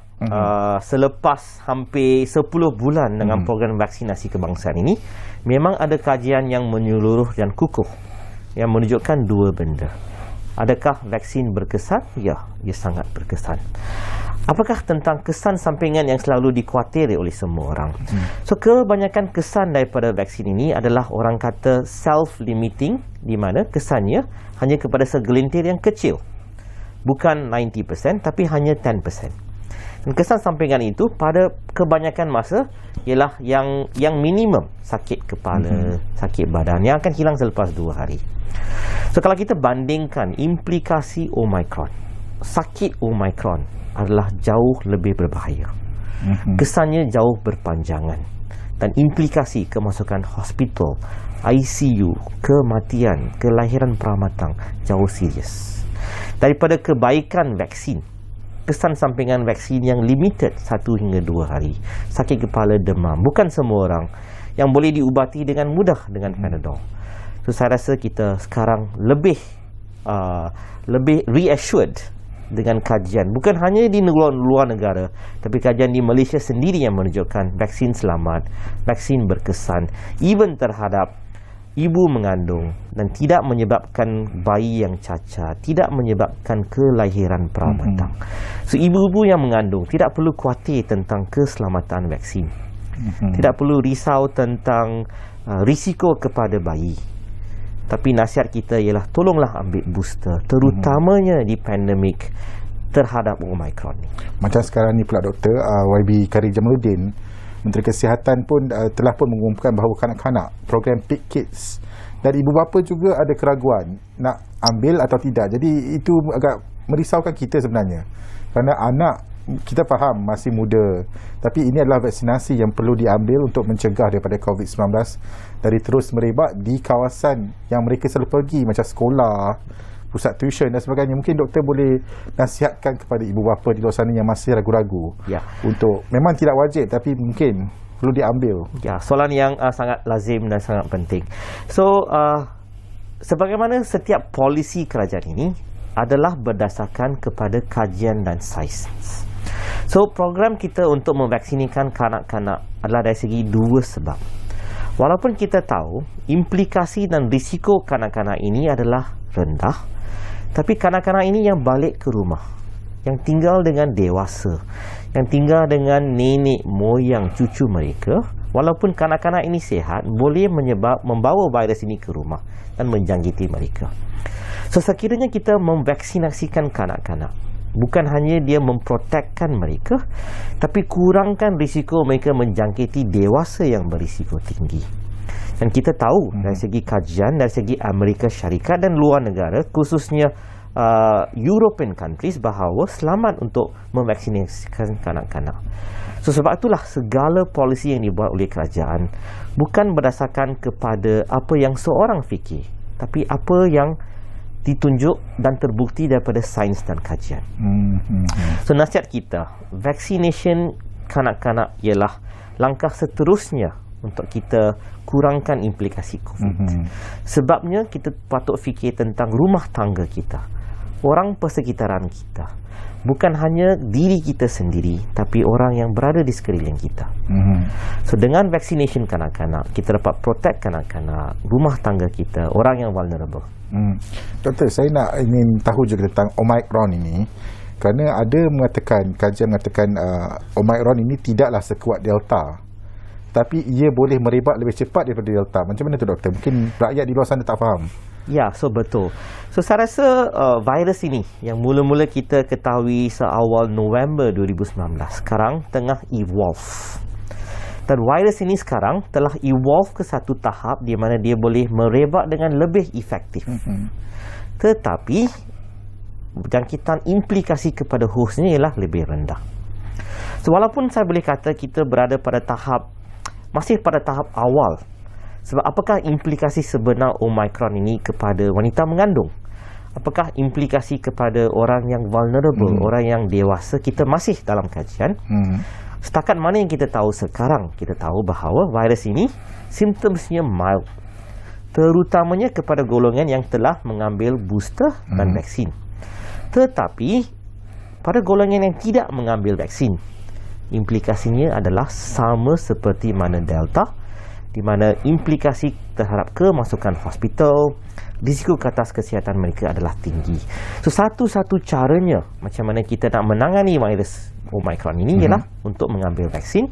selepas hampir 10 bulan dengan program vaksinasi kebangsaan ini, memang ada kajian yang menyeluruh dan kukuh yang menunjukkan 2 benda. Adakah vaksin berkesan? Ya, ia sangat berkesan. Apakah tentang kesan sampingan yang selalu dikuatiri oleh semua orang? So kebanyakan kesan daripada vaksin ini adalah orang kata self-limiting, di mana kesannya hanya kepada segelintir yang kecil. Bukan 90% tapi hanya 10%. Dan kesan sampingan itu pada kebanyakan masa ialah yang minimum, sakit kepala, sakit badan, yang akan hilang selepas 2 hari. So kalau kita bandingkan implikasi Omicron, sakit Omicron adalah jauh lebih berbahaya. Kesannya jauh berpanjangan dan implikasi kemasukan hospital, ICU, kematian, kelahiran pramatang jauh serius. Daripada kebaikan vaksin, kesan sampingan vaksin yang limited 1 hingga 2 hari, sakit kepala, demam, bukan semua orang yang boleh diubati dengan mudah dengan Panadol. So saya rasa kita sekarang lebih reassured dengan kajian bukan hanya di luar negara, tapi kajian di Malaysia sendiri yang menunjukkan vaksin selamat, vaksin berkesan even terhadap ibu mengandung dan tidak menyebabkan bayi yang cacat, tidak menyebabkan kelahiran pramatang. So ibu-ibu yang mengandung tidak perlu khawatir tentang keselamatan vaksin. Tidak perlu risau tentang risiko kepada bayi. Tapi nasihat kita ialah tolonglah ambil booster, terutamanya di pandemik terhadap Omicron ni. Macam sekarang ni pula Doktor, YB Kari Jamaluddin, Menteri Kesihatan pun telah pun mengumumkan bahawa kanak-kanak program Pick Kids dan ibu bapa juga ada keraguan nak ambil atau tidak. Jadi itu agak merisaukan kita sebenarnya. Kerana anak kita faham masih muda, tapi ini adalah vaksinasi yang perlu diambil untuk mencegah daripada COVID-19 dari terus merebak di kawasan yang mereka selalu pergi macam sekolah, pusat tuition dan sebagainya. Mungkin doktor boleh nasihatkan kepada ibu bapa di luar sana yang masih ragu-ragu untuk memang tidak wajib tapi mungkin perlu diambil. Ya, soalan yang sangat lazim dan sangat penting. So sebagaimana setiap polisi kerajaan ini adalah berdasarkan kepada kajian dan sains. So program kita untuk memvaksinikan kanak-kanak adalah dari segi dua sebab. Walaupun kita tahu implikasi dan risiko kanak-kanak ini adalah rendah, tapi kanak-kanak ini yang balik ke rumah, yang tinggal dengan dewasa, yang tinggal dengan nenek moyang cucu mereka, walaupun kanak-kanak ini sihat, boleh membawa virus ini ke rumah dan menjangkiti mereka. So sekiranya kita memvaksinasikan kanak-kanak, bukan hanya dia memprotekkan mereka, tapi kurangkan risiko mereka menjangkiti dewasa yang berisiko tinggi. Dan kita tahu dari segi kajian, dari segi Amerika Syarikat dan luar negara, khususnya European countries, bahawa selamat untuk memvaksinasikan kanak-kanak. So sebab itulah segala polisi yang dibuat oleh kerajaan bukan berdasarkan kepada apa yang seorang fikir, tapi apa yang ditunjuk dan terbukti daripada sains dan kajian. So nasihat kita, vaccination kanak-kanak ialah langkah seterusnya untuk kita kurangkan implikasi COVID. Sebabnya kita patut fikir tentang rumah tangga kita, orang persekitaran kita, bukan hanya diri kita sendiri, tapi orang yang berada di sekeliling kita. So dengan vaccination kanak-kanak, kita dapat protect kanak-kanak, rumah tangga kita, orang yang vulnerable. Doktor, saya ingin tahu juga tentang Omicron ini, kerana ada mengatakan, kajian mengatakan Omicron ini tidaklah sekuat Delta, tapi ia boleh merebak lebih cepat daripada Delta. Macam mana tu doktor? Mungkin rakyat di luar sana tak faham. Ya, so betul. So saya rasa virus ini yang mula-mula kita ketahui seawal November 2019 sekarang tengah evolve. Dan virus ini sekarang telah evolve ke satu tahap di mana dia boleh merebak dengan lebih efektif. Tetapi jangkitan implikasi kepada hostnya ialah lebih rendah. So walaupun saya boleh kata kita berada pada masih pada tahap awal. Sebab apakah implikasi sebenar Omicron ini kepada wanita mengandung? Apakah implikasi kepada orang yang vulnerable, orang yang dewasa? Kita masih dalam kajian. Setakat mana yang kita tahu sekarang, kita tahu bahawa virus ini simptomsnya mild, terutamanya kepada golongan yang telah mengambil booster dan vaksin. Tetapi pada golongan yang tidak mengambil vaksin, implikasinya adalah sama seperti mana Delta, di mana implikasi terhadap kemasukan hospital, risiko ke atas kesihatan mereka adalah tinggi. So satu-satu caranya macam mana kita nak menangani virus Omicron ini ialah untuk mengambil vaksin,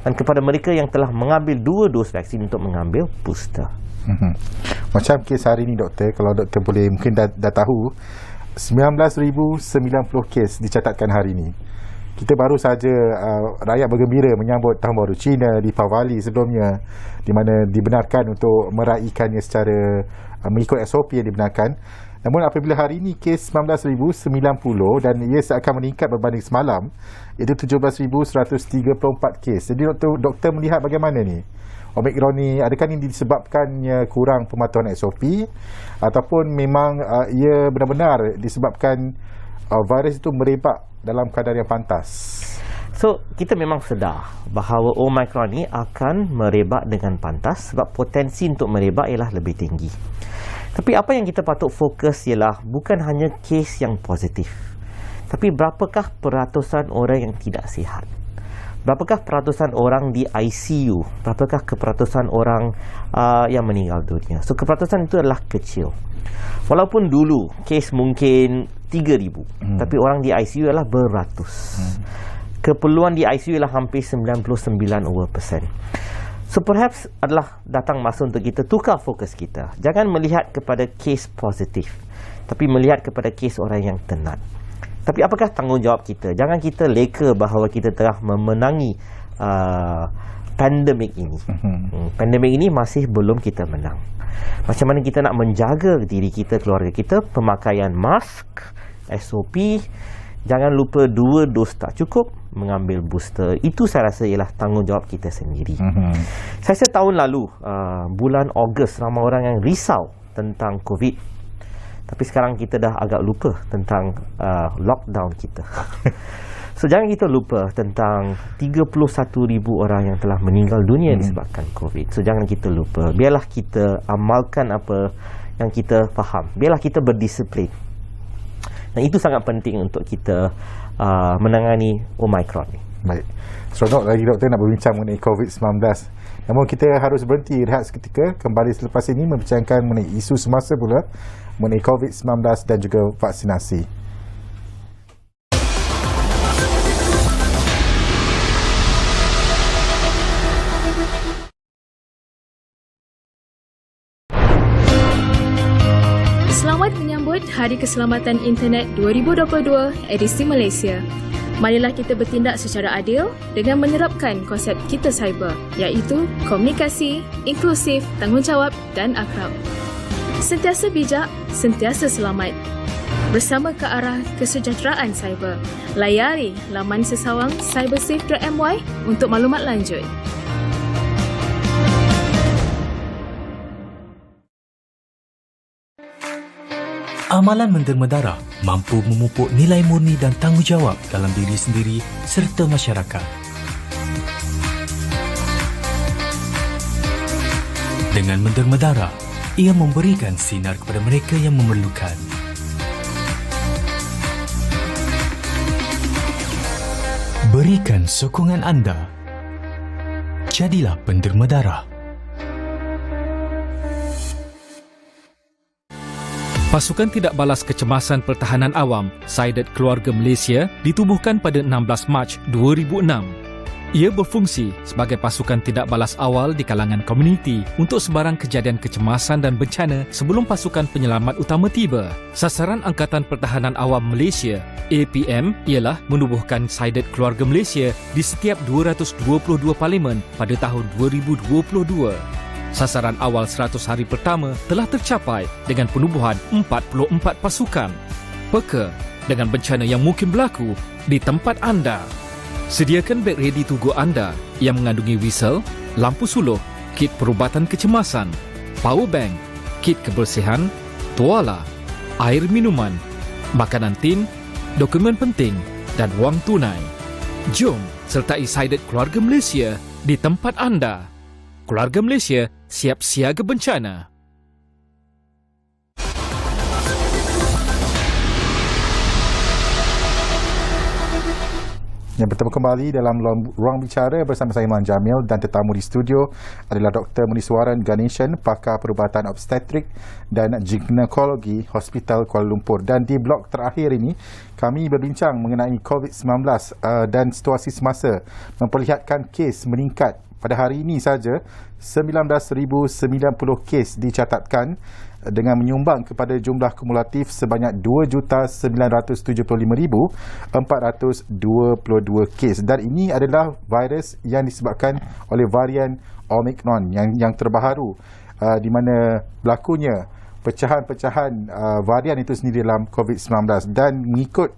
dan kepada mereka yang telah mengambil 2 dos vaksin untuk mengambil booster. Macam kes hari ini doktor, kalau doktor boleh mungkin dah tahu 19,090 kes dicatatkan hari ini. Kita baru saja rakyat bergembira menyambut Tahun Baru Cina di Pavali sebelumnya, di mana dibenarkan untuk meraihkannya secara mengikut SOP yang dibenarkan. Namun apabila hari ini kes 19,090 dan ia seakan meningkat berbanding semalam, iaitu 17,134 kes. Jadi doktor melihat bagaimana ni? Omicron ni, adakah ini disebabkannya kurang pematuhan SOP ataupun memang ia benar-benar disebabkan virus itu merebak dalam keadaan yang pantas? So, kita memang sedar bahawa Omicron ni akan merebak dengan pantas sebab potensi untuk merebak ialah lebih tinggi. Tapi apa yang kita patut fokus ialah bukan hanya kes yang positif, Tapi berapakah peratusan orang yang tidak sihat? Berapakah peratusan orang di ICU? Berapakah keperatusan orang yang meninggal dunia? So, keperatusan itu adalah kecil. Walaupun dulu kes mungkin 3,000, tapi orang di ICU adalah beratus. Keperluan di ICU adalah hampir 99%. So perhaps adalah datang masa untuk kita tukar fokus kita. Jangan melihat kepada kes positif, tapi melihat kepada kes orang yang tenat. Tapi apakah tanggungjawab kita? Jangan kita leka bahawa kita telah memenangi pandemik ini. Pandemik ini masih belum kita menang. Macam mana kita nak menjaga diri kita, keluarga kita? Pemakaian mask, SOP. Jangan lupa 2 dos tak cukup, mengambil booster. Itu saya rasa ialah tanggungjawab kita sendiri. Saya rasa tahun lalu, bulan Ogos, ramai orang yang risau tentang COVID. Tapi sekarang kita dah agak lupa tentang lockdown kita. So jangan kita lupa tentang 31,000 orang yang telah meninggal dunia disebabkan COVID. So jangan kita lupa. Biarlah kita amalkan apa yang kita faham. Biarlah kita berdisiplin. Dan itu sangat penting untuk kita menangani Omicron ni. Baik. Seronok lagi doktor nak berbincang mengenai COVID-19. Namun kita harus berhenti rehat seketika. Kembali selepas ini membincangkan mengenai isu semasa pula mengenai COVID-19 dan juga vaksinasi. Selamat menyambut Hari Keselamatan Internet 2022 edisi Malaysia. Marilah kita bertindak secara adil dengan menerapkan konsep kita cyber, iaitu komunikasi, inklusif, tanggungjawab dan akrab. Sentiasa bijak, sentiasa selamat. Bersama ke arah kesejahteraan cyber, layari laman sesawang cybersafe.my untuk maklumat lanjut. Amalan menderma mampu memupuk nilai murni dan tanggungjawab dalam diri sendiri serta masyarakat. Dengan menderma ia memberikan sinar kepada mereka yang memerlukan. Berikan sokongan anda. Jadilah penderma darah. Pasukan Tidak Balas Kecemasan Pertahanan Awam Saidat Keluarga Malaysia ditubuhkan pada 16 Mac 2006. Ia berfungsi sebagai pasukan tidak balas awal di kalangan komuniti untuk sebarang kejadian kecemasan dan bencana sebelum pasukan penyelamat utama tiba. Sasaran Angkatan Pertahanan Awam Malaysia APM ialah menubuhkan Saidat Keluarga Malaysia di setiap 222 parlimen pada tahun 2022. Sasaran awal 100 hari pertama telah tercapai dengan penubuhan 44 pasukan. Peka dengan bencana yang mungkin berlaku di tempat anda. Sediakan beg ready to go anda yang mengandungi whistle, lampu suluh, kit perubatan kecemasan, power bank, kit kebersihan, tuala, air minuman, makanan tin, dokumen penting dan wang tunai. Jom sertai Saidat Keluarga Malaysia di tempat anda. Keluarga Malaysia siap siaga bencana. Yang bertemu kembali dalam ruang bicara bersama saya Iman Jamil dan tetamu di studio adalah Dr. Muniswaran Ganeshan, pakar perubatan obstetrik dan ginekologi Hospital Kuala Lumpur. Dan di blok terakhir ini kami berbincang mengenai COVID-19 dan situasi semasa memperlihatkan kes meningkat. Pada hari ini saja 19,090 kes dicatatkan dengan menyumbang kepada jumlah kumulatif sebanyak 2,975,422 kes, dan ini adalah virus yang disebabkan oleh varian Omicron yang terbaru, di mana berlakunya pecahan-pecahan varian itu sendiri dalam COVID-19. Dan mengikut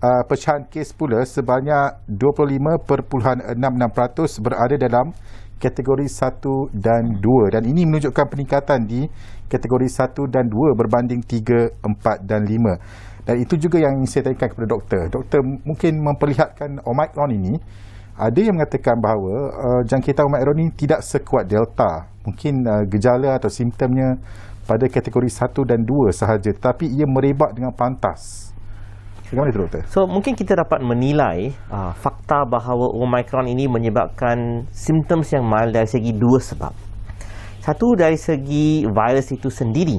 pecahan kes pula, sebanyak 25.66% berada dalam kategori 1 dan 2, dan ini menunjukkan peningkatan di kategori 1 dan 2 berbanding 3, 4 dan 5. Dan itu juga yang saya tanyakan kepada doktor. Doktor, mungkin memperlihatkan Omicron ini, ada yang mengatakan bahawa jangkitan Omicron ini tidak sekuat Delta. Mungkin gejala atau simptomnya pada kategori 1 dan 2 sahaja, tapi ia merebak dengan pantas. Bagaimana itu doktor? So mungkin kita dapat menilai fakta bahawa Omicron ini menyebabkan simptoms yang mild dari segi dua sebab. Satu, dari segi virus itu sendiri,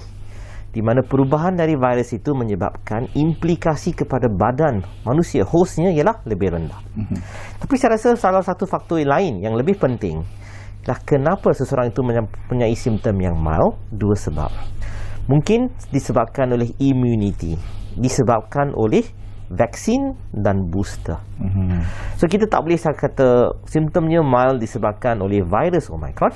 di mana perubahan dari virus itu menyebabkan implikasi kepada badan manusia, hostnya ialah lebih rendah. Tapi saya rasa salah satu faktor lain yang lebih penting adalah kenapa seseorang itu mempunyai simptom yang mild. Dua sebab. Mungkin disebabkan oleh immunity, disebabkan oleh vaksin dan booster. So kita tak boleh kata simptomnya mild disebabkan oleh virus Omicron,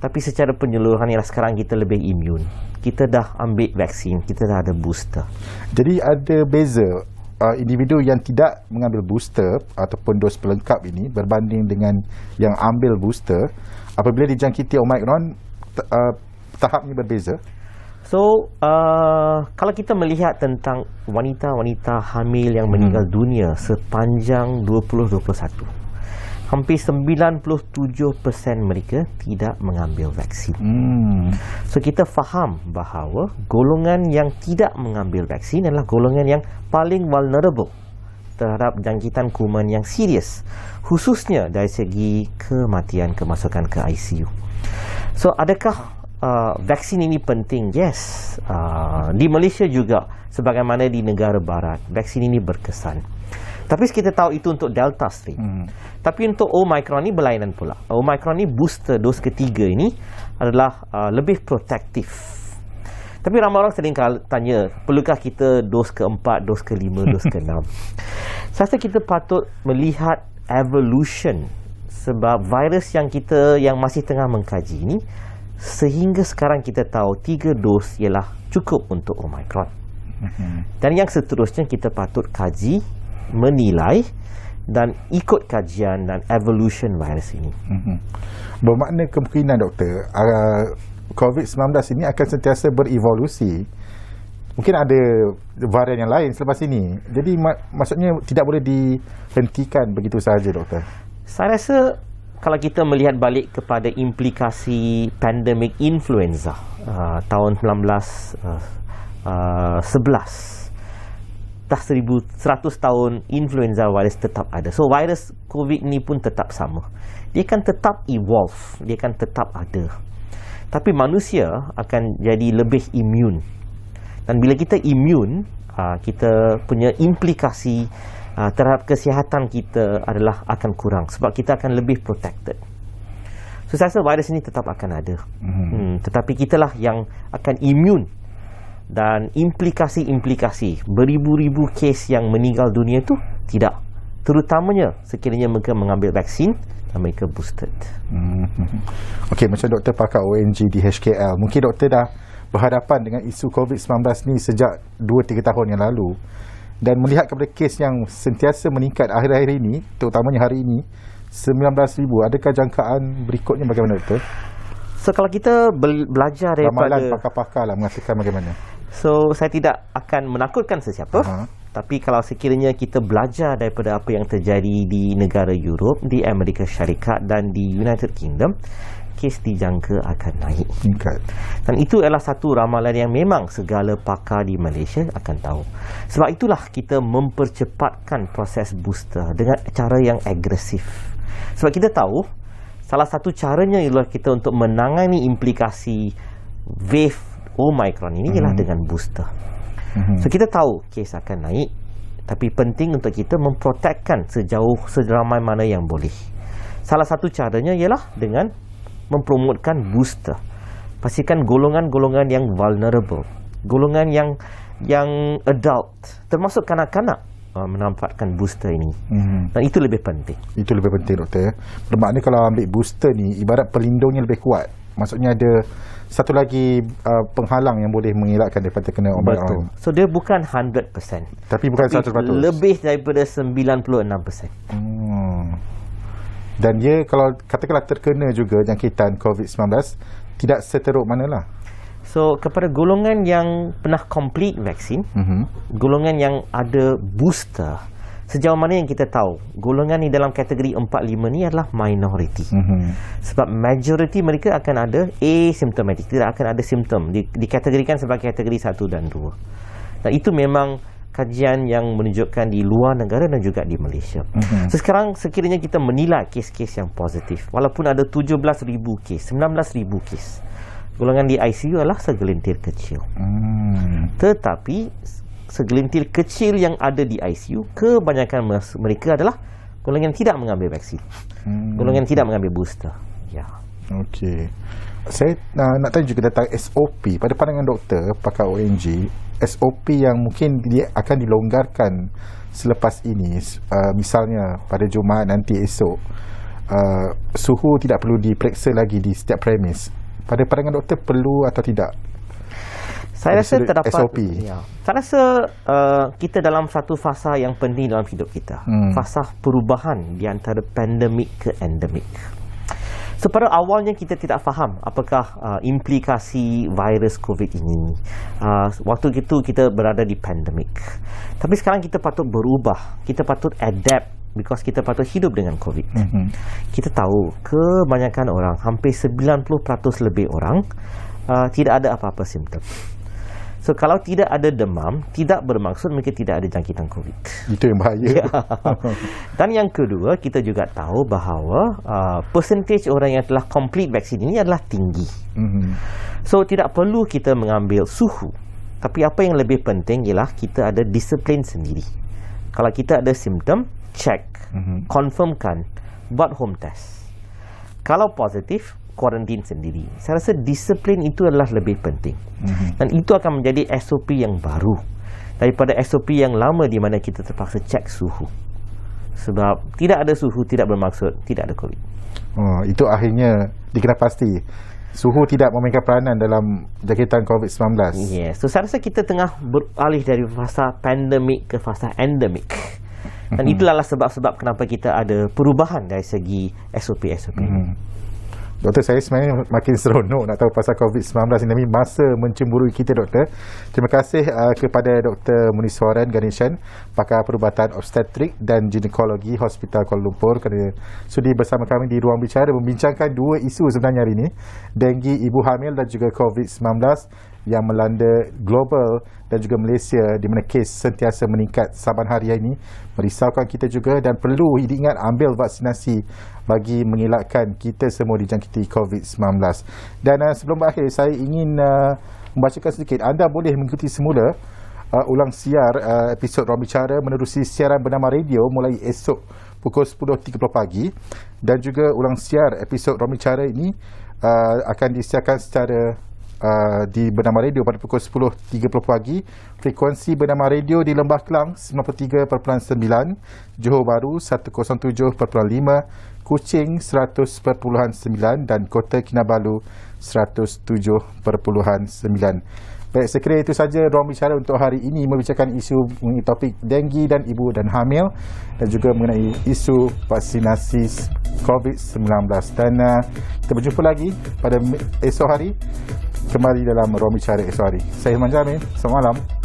tapi secara penyeluruhan ialah sekarang kita lebih imun. Kita dah ambil vaksin, kita dah ada booster. Jadi ada beza individu yang tidak mengambil booster ataupun dos pelengkap ini berbanding dengan yang ambil booster, apabila dijangkiti Omicron, tahapnya berbeza. So, kalau kita melihat tentang wanita-wanita hamil yang meninggal dunia sepanjang 2021, hampir 97% mereka tidak mengambil vaksin. So, kita faham bahawa golongan yang tidak mengambil vaksin adalah golongan yang paling vulnerable terhadap jangkitan kuman yang serius, khususnya dari segi kematian, kemasukan ke ICU. So, adakah vaksin ini penting? Yes. Di Malaysia juga, sebagaimana di negara barat, vaksin ini berkesan. Tapi kita tahu itu untuk Delta strain. Tapi untuk Omicron ini berlainan pula. Omicron ini booster dos ketiga ini adalah lebih protektif. Tapi ramai orang sering tanya, perlukah kita dos keempat, dos kelima, dos keenam? Saya rasa kita patut melihat evolution, sebab virus yang masih tengah mengkaji ini, sehingga sekarang kita tahu 3 dos ialah cukup untuk Omicron. Dan yang seterusnya kita patut kaji, menilai dan ikut kajian dan evolution virus ini. Bermakna kemungkinan doktor, COVID-19 ini akan sentiasa berevolusi. Mungkin ada varian yang lain selepas ini. Jadi maksudnya tidak boleh dihentikan begitu sahaja doktor. Saya rasa kalau kita melihat balik kepada implikasi pandemik influenza tahun 1911, dah 100 tahun influenza virus tetap ada. So virus COVID ni pun tetap sama. Dia akan tetap evolve, dia akan tetap ada. Tapi manusia akan jadi lebih imun. Dan bila kita imun, kita punya implikasi terhadap kesihatan kita adalah akan kurang, sebab kita akan lebih protected. So saya rasa virus ini tetap akan ada. Tetapi kitalah yang akan imun, dan implikasi-implikasi beribu-ribu kes yang meninggal dunia itu tidak, terutamanya sekiranya mereka mengambil vaksin dan mereka boosted. Okey, macam doktor pakar ONG di HKL, mungkin doktor dah berhadapan dengan isu COVID-19 ni sejak 2-3 tahun yang lalu, dan melihat kepada kes yang sentiasa meningkat akhir-akhir ini, terutamanya hari ini 19,000, adakah jangkaan berikutnya bagaimana doktor? So kalau kita belajar daripada ramalan pakar-pakar lah mengatakan bagaimana. So saya tidak akan menakutkan sesiapa, tapi kalau sekiranya kita belajar daripada apa yang terjadi di negara Europe, di Amerika Syarikat dan di United Kingdom, kes dijangka akan naik. Dan itu adalah satu ramalan yang memang segala pakar di Malaysia akan tahu. Sebab itulah kita mempercepatkan proses booster dengan cara yang agresif. Sebab kita tahu salah satu caranya ialah kita untuk menangani implikasi wave Omicron ini ialah dengan booster. So kita tahu kes akan naik, tapi penting untuk kita memprotekkan seramai mana yang boleh. Salah satu caranya ialah dengan mempromotkan booster. Pastikan golongan-golongan yang vulnerable, golongan yang adult, termasuk kanak-kanak, menampakkan booster ini. Dan itu lebih penting. Itu lebih penting doktor. Bermakna kalau ambil booster ni ibarat pelindungnya lebih kuat. Maksudnya ada satu lagi penghalang yang boleh mengelakkan daripada kena Omicron. So dia bukan 100%, tapi bukan 100%. Lebih daripada 96%. Dan dia kalau katakanlah terkena juga jangkitan COVID-19, tidak seteruk manalah. So kepada golongan yang pernah complete vaksin, golongan yang ada booster, sejauh mana yang kita tahu, golongan ni dalam kategori 45 ni adalah minority. Sebab majority mereka akan ada asymptomatic, tidak akan ada simptom, dikategorikan sebagai kategori 1 dan 2. Dan itu memang kajian yang menunjukkan di luar negara dan juga di Malaysia. So, sekarang sekiranya kita menilai kes-kes yang positif, walaupun ada 17,000 kes, 19,000 kes, golongan di ICU adalah segelintir kecil. Tetapi segelintir kecil yang ada di ICU, kebanyakan mereka adalah golongan tidak mengambil vaksin, golongan tidak mengambil booster. Ya. Okey. Saya nak tanya juga tentang SOP. Pada pandangan doktor, pakar ONG, SOP yang mungkin dia akan dilonggarkan selepas ini, misalnya pada Jumaat nanti esok, suhu tidak perlu diperiksa lagi di setiap premis. Pada pandangan doktor, perlu atau tidak? Saya rasa terdapat SOP. Ya. Saya rasa kita dalam satu fasa yang penting dalam hidup kita. Fasa perubahan di antara pandemik ke endemik. So, pada awalnya kita tidak faham apakah implikasi virus COVID ini. Waktu itu kita berada di pandemik. Tapi sekarang kita patut berubah. Kita patut adapt because kita patut hidup dengan COVID. Kita tahu kebanyakan orang, hampir 90% lebih orang tidak ada apa-apa simptom. So, kalau tidak ada demam, tidak bermaksud mereka tidak ada jangkitan COVID. Itu yang bahaya. Ya. Dan yang kedua, kita juga tahu bahawa percentage orang yang telah complete vaksin ini adalah tinggi. So, tidak perlu kita mengambil suhu. Tapi apa yang lebih penting ialah kita ada disiplin sendiri. Kalau kita ada simptom, check, confirmkan, buat home test. Kalau positif, kuarantin sendiri. Saya rasa disiplin itu adalah lebih penting. Dan itu akan menjadi SOP yang baru daripada SOP yang lama di mana kita terpaksa cek suhu. Sebab tidak ada suhu tidak bermaksud tidak ada COVID. Itu akhirnya dikenal pasti. Suhu tidak memainkan peranan dalam jangkitan COVID-19. Yes. So, saya rasa kita tengah beralih dari fasa pandemik ke fasa endemik. Dan itulah sebab-sebab kenapa kita ada perubahan dari segi SOP-SOP. Doktor, saya sebenarnya makin seronok nak tahu pasal COVID-19 ini. Masa mencemburui kita, doktor. Terima kasih kepada Dr. Muniswaran Ganeshan, pakar perubatan obstetrik dan ginekologi Hospital Kuala Lumpur, kerana sudi bersama kami di Ruang Bicara membincangkan dua isu sebenarnya hari ini, denggi ibu hamil dan juga COVID-19 yang melanda global dan juga Malaysia, di mana kes sentiasa meningkat saban hari ini, merisaukan kita juga, dan perlu diingat ambil vaksinasi bagi mengelakkan kita semua dijangkiti COVID-19. Dan sebelum berakhir, saya ingin membacakan sedikit. Anda boleh mengikuti semula ulang siar episod Ruang Bicara menerusi siaran bernama radio mulai esok pukul 10.30 pagi, dan juga ulang siar episod Ruang Bicara ini akan disiarkan secara di Bernama Radio pada pukul 10.30 pagi. Frekuensi Bernama Radio di Lembah Kelang 93.9, Johor Bahru 107.5, Kuching 100.9 dan Kota Kinabalu 107.9. Baik, saya kira itu saja Ruang Bicara untuk hari ini, membicarakan isu mengenai topik denggi dan ibu dan hamil, dan juga mengenai isu vaksinasi COVID-19. Dan kita berjumpa lagi pada esok hari, kembali dalam Ruang Bicara esok hari. Saya Hilman Jamil, selamat malam.